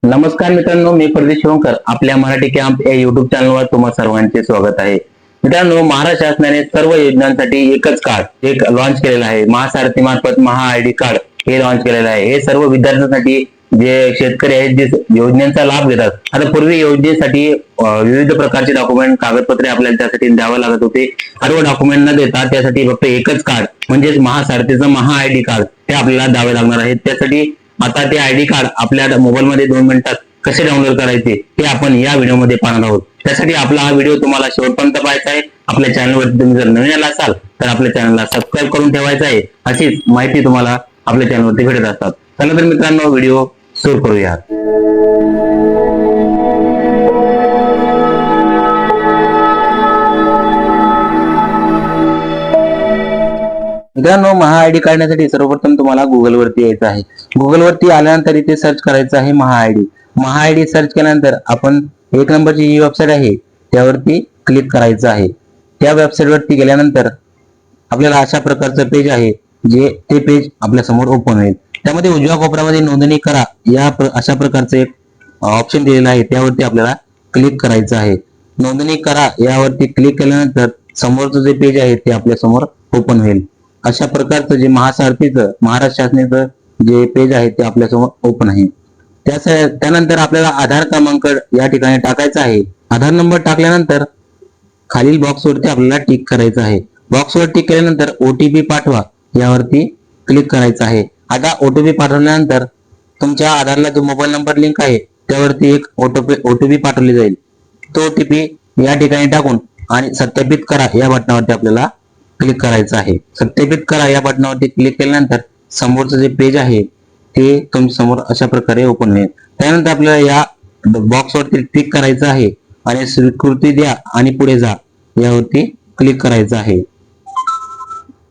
नमस्कार मित्रांनो, मी प्रदीप शिवकर आपल्या मराठी कॅम्प या युट्यूब चॅनलवर तुम्हा सर्वांचे स्वागत आहे. मित्रांनो, महाराष्ट्र शासनाने सर्व योजनांसाठी एकच कार्ड लॉन्च केलेलं आहे. महासारथी मार्फत महा आयडी कार्ड हे लॉन्च केलेलं आहे. हे सर्व विद्यार्थ्यांसाठी जे शेतकरी आहेत जे योजनेचा लाभ घेतात. आता पूर्वी योजनेसाठी विविध प्रकारचे डॉक्युमेंट कागदपत्रे आपल्याला त्यासाठी द्यावं लागत होते. सर्व डॉक्युमेंट न देता त्यासाठी फक्त एकच कार्ड म्हणजेच महासारथीचं महा आयडी कार्ड हे आपल्याला द्यावे लागणार आहे. त्यासाठी आता ते आयडी कार्ड आपल्या मोबाईल मध्ये 2 मिनिटात कसे डाउनलोड करायचे हे आपण या व्हिडिओमध्ये पाहणार आहोत. त्यासाठी आपला हा व्हिडिओ तुम्हाला शेवटपर्यंत पाहायचा आहे. आपल्या चॅनलवरती तुम्ही जर नवीन आला असाल तर आपल्या चॅनलला सबस्क्राईब करून ठेवायचं आहे. अशीच माहिती तुम्हाला आपल्या चॅनलवरती भेटत असतात. चला तर मित्रांनो, व्हिडिओ सुरू करूया. मित्रांनो, महा आयडी काढण्यासाठी सर्वप्रथम तुम्हाला गुगल वरती यायचं आहे. गुगल वरती आल्यानंतर इथे सर्च करायचं आहे महा आयडी. महा आयडी सर्च केल्यानंतर आपण 1 नंबरची जी वेबसाईट आहे त्यावरती क्लिक करायचं आहे. त्या वेबसाईट वरती गेल्यानंतर आपल्याला अशा प्रकारचं पेज आहे, जे ते पेज आपल्या समोर ओपन होईल. त्यामध्ये उजव्या कोपऱ्यामध्ये नोंदणी करा या अशा प्रकारचं एक ऑप्शन दिलेला आहे, त्यावरती आपल्याला क्लिक करायचं आहे. नोंदणी करा यावरती क्लिक केल्यानंतर समोरचं जे पेज आहे ते आपल्या समोर ओपन होईल. अशा प्रकारचं जे महासारथीचं महाराष्ट्र शासनाचं जे पेज आहे ते आपल्या समोर ओपन आहे. त्यानंतर आपल्याला आधार क्रमांक या ठिकाणी टाकायचा आहे. आधार नंबर टाकल्यानंतर खालील बॉक्सवरती आपल्याला टिक करायचं आहे. बॉक्सवर टिक केल्यानंतर ओटीपी पाठवा यावरती क्लिक करायचं आहे. आता ओटीपी पाठवल्यानंतर तुमच्या आधारला जो मोबाईल नंबर लिंक आहे त्यावरती एक ओटीपी पाठवली जाईल. तो ओटीपी या ठिकाणी टाकून आणि सत्यापित करा या बटनावरती आपल्याला क्लिक करायचं आहे. सत्यापित करा या बटनावरती क्लिक केल्यानंतर समोरचं जे पेज आहे ते तुमच्या समोर अशा प्रकारे ओपन होईल. त्यानंतर आपल्याला या बॉक्सवरती क्लिक करायचं आहे आणि स्वीकृती द्या आणि पुढे जा यावरती क्लिक करायचं आहे.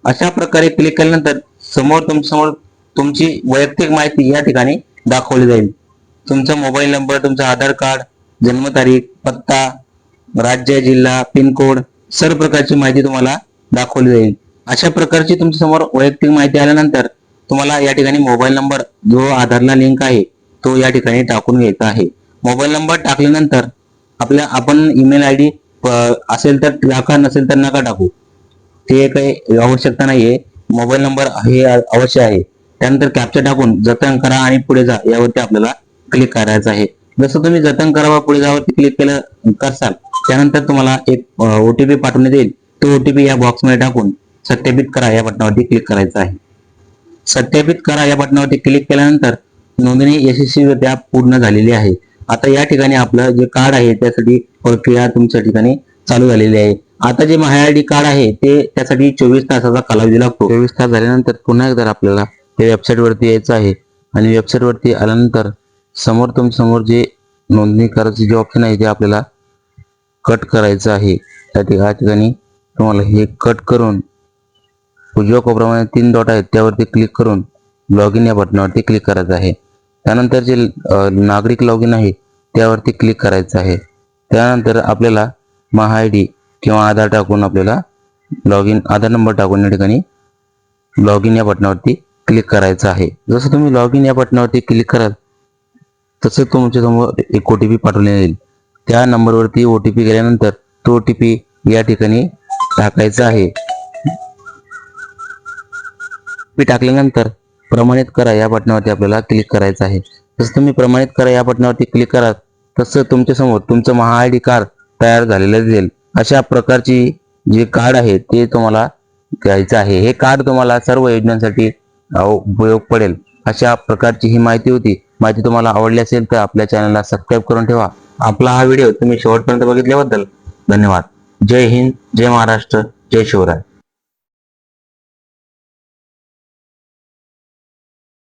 अशा प्रकारे क्लिक केल्यानंतर तुमच्या समोर तुमची वैयक्तिक माहिती या ठिकाणी दाखवली जाईल. तुमचा मोबाईल नंबर, तुमचा आधार कार्ड, जन्मतारीख, पत्ता, राज्य, जिल्हा, पिनकोड सर्व प्रकारची माहिती तुम्हाला दाखवली जाईल. अशा प्रकारची तुमच्या समोर वैयक्तिक माहिती आल्यानंतर तुम्हाला या ठिकाणी मोबाईल नंबर जो आधारला लिंक आहे तो या ठिकाणी टाकून घ्यायचा आहे. मोबाईल नंबर टाकल्यानंतर आपण ईमेल आयडी असेल तर टाका, नसेल तर नका टाकू. ते काही आवश्यकता नाहीये. मोबाईल नंबर हे अवश्य आहे. त्यानंतर कॅप्चा टाकून जतन करा आणि पुढे जा यावरती आपल्याला क्लिक करायचं आहे. जसं तुम्ही जतन करा व पुढे जावरती क्लिक करसाल त्यानंतर तुम्हाला एक ओटीपी पाठवण्यात येईल. तो ओटीपी या बॉक्समध्ये टाकून सत्यापित करा या बटनावरती क्लिक करायचं आहे. सत्यापित करा या बटनावरती क्लिक केल्यानंतर नोंदणी यशस्वीरित्या पूर्ण झालेली आहे. आता या ठिकाणी आपलं जे कार्ड आहे त्यासाठी प्रक्रिया तुमच्या ठिकाणी चालू झालेली आहे. आता जे महा आयडी कार्ड आहे ते त्यासाठी 24 तासाचा कालावधी लागतो. 24 तास झाल्यानंतर पुन्हा एकदा आपल्याला त्या वेबसाईट वरती यायचं आहे आणि वेबसाईट वरती आल्यानंतर तुमच्या समोर जे नोंदणी करायचे जे ऑप्शन आहे ते आपल्याला कट करायचं आहे. त्या ठिकाणी तुम्हाला हे कट करून उजव्या कोपऱ्यामध्ये 3 डॉट आहेत त्यावरती क्लिक करून लॉग इन या बटनावरती क्लिक करायचं आहे. त्यानंतर जे नागरिक लॉग इन आहे त्यावरती क्लिक करायचं आहे. त्यानंतर आपल्याला महा आयडी किंवा आधार टाकून आपल्याला आधार नंबर टाकून या ठिकाणी लॉग इन या बटनावरती क्लिक करायचं आहे. जसं तुम्ही लॉग इन या बटनावरती क्लिक कराल तसं तुमच्या समोर एक ओटीपी पाठवले जाईल. त्या नंबरवरती ओटीपी गेल्यानंतर तो ओटीपी या ठिकाणी टाकायचा आहे. टाकल्यानंतर प्रमाणित करा या बटनावरती आपल्याला क्लिक करायचं आहे. जसं तुम्ही प्रमाणित करा या बटनावरती क्लिक कराल तसं तुमच्या समोर तुमचं महा आयडी कार्ड तयार झालेलं दिसेल. अशा प्रकारची जे कार्ड आहे ते तुम्हाला घ्यायचं आहे. हे कार्ड तुम्हाला सर्व योजनांसाठी उपयोग पडेल. अशा प्रकारची ही माहिती होती. माहिती तुम्हाला आवडली असेल तर आपल्या चॅनलला सबस्क्राईब करून ठेवा. आपला हा व्हिडिओ तुम्ही शेवटपर्यंत बघितल्याबद्दल धन्यवाद. जय हिंद, जय महाराष्ट्र, जय शिवराय.